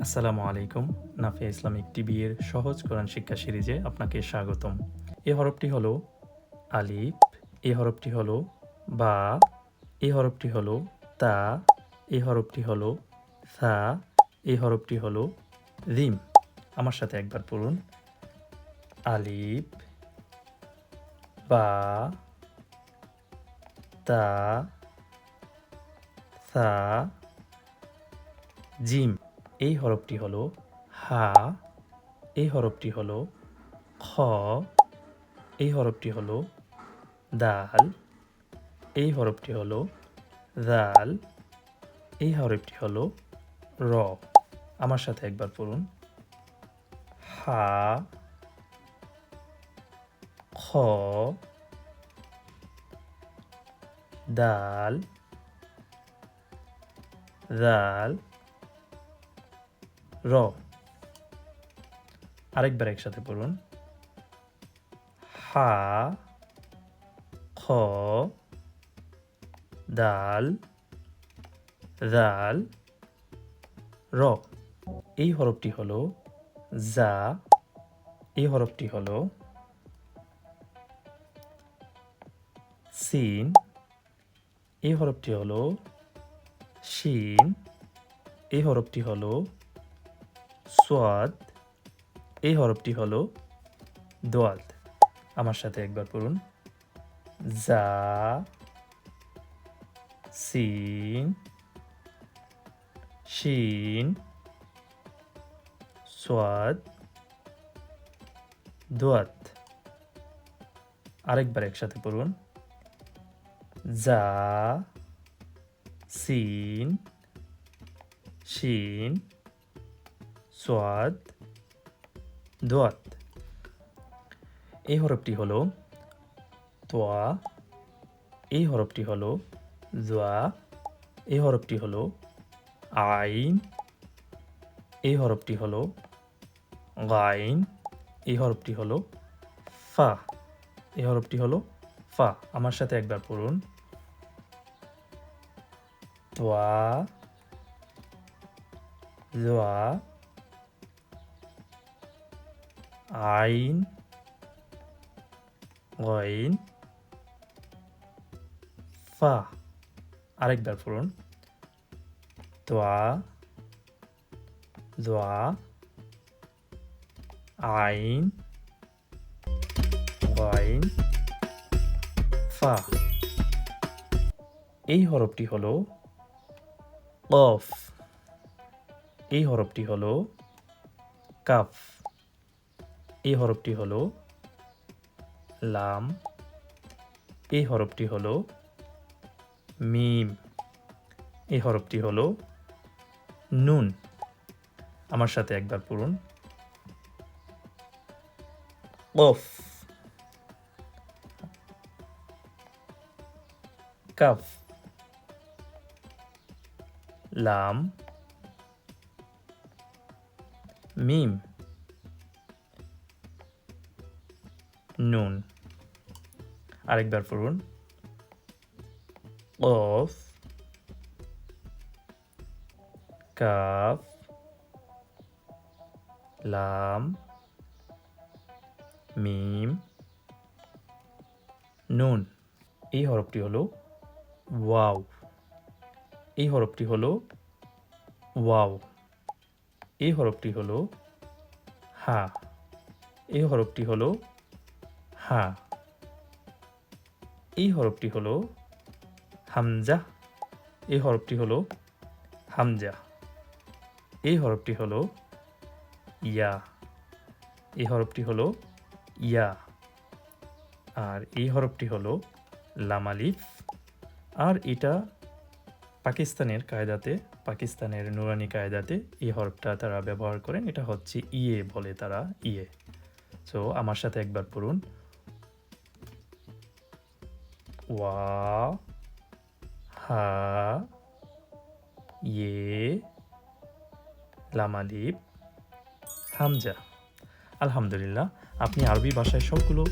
আসসালামু আলাইকুম। Nafia Islamic TV এর সহজ কোরআন শিক্ষা সিরিজে আপনাকে স্বাগতম। এই হরফটি হলো আলিফ, এই হরফটি হলো বা, এই হরফটি হলো তা, এই হরফটি হলো সা, এই হরফটি হলো রিম। আমার সাথে একবার পড়ুন। আলিফ, বা, তা, সা, জিম। এই হরফটি হলো হা, এই হরফটি হলো খ, এই হরফটি হলো দাল, এই হরফটি হলো জাল, এই হরফটি হলো র। আমার সাথে একবার পড়ুন। হা, খ, দাল, জাল, র। আরেকবার একসাথে পড়ুন। হা, খ, দাল, জাল, র। এই হরফটি হলো জা, এই হরফটি হলো সিন, এই হরফটি হলো শিন, এই হরফটি হলো সোয়াদ, এই হরফটি হলো দোয়াল। আমার সাথে একবার পড়ুন। জা, সিন, শিন, সোয়াদ, দোয়াত। আরেকবার একসাথে পড়ুন। জা, সিন, শিন, সোয়াদ, দোয়াত। এই হরফটি হলো তোয়া, এই হরফটি হলো জোয়া, এই হরফটি হলো আইন, এই হরফটি হলো গাইন, এই হরফটি হলো ফা, এই হরফটি হলো ফা। আমার সাথে একবার পড়ুন। তোয়া, জোয়া, আইন, গাইন, ফা। আরেকবার পড়ুন। তোয়া, জোয়া, আইন, গাইন, ফা। এই হরফটি হলো কফ, এই হরফটি হলো কাফ, এই হরফটি হলো লাম, এই হরফটি হলো মিম, এই হরফটি হলো নুন। আমার সাথে একবার পড়ুন। কফ, কাফ, লাম, মিম, নুন। আরেকবার পড়ুন। কফ, কাফ, লাম, মিম, নুন। এই হরফটি হলো ওয়াও, এই হরফটি হলো ওয়াও, এই হরফটি হলো হা, এই হরফটি হলো হা, এই হরফটি হলো হামজা, এই হরফটি হলো হামজা, এই হরফটি হলো ইয়া, এই হরফটি হলো ইয়া, আর এই হরফটি হলো লামালিফ। আর এটা পাকিস্তানের কায়দাতে, পাকিস্তানের নুরানি কায়দাতে এই হরফটা তারা ব্যবহার করেন। এটা হচ্ছে ইয়ে বলে তারা, ইয়ে। সো আমার সাথে একবার পড়ুন। ওয়া, হা, ইয়ে, লামালিফ, হামজা। আলহামদুলিল্লাহ, আপনি আরবি ভাষায় সবগুলো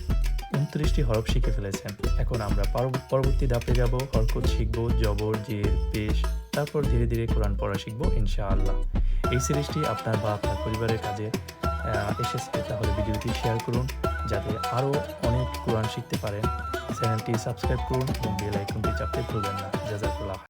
29টি হরফ শিখে ফেলেছেন। এখন আমরা পরবর্তী ধাপে যাব, হরকত শিখব, জবর, জের, পেশ, তারপর ধীরে ধীরে কোরআন পড়া শিখব ইনশাআল্লাহ। এই সিরিজটি আপনার বা আপনার পরিবারের কাজে এসেছে, তাহলে ভিডিওটি শেয়ার করুন যাতে আরও অনেক কোরআন শিখতে পারেন। চ্যানেলটি সাবস্ক্রাইব করুন এবং বেল আইকনটি চাপতে ভুলবেন না। জাযাকাল্লাহ।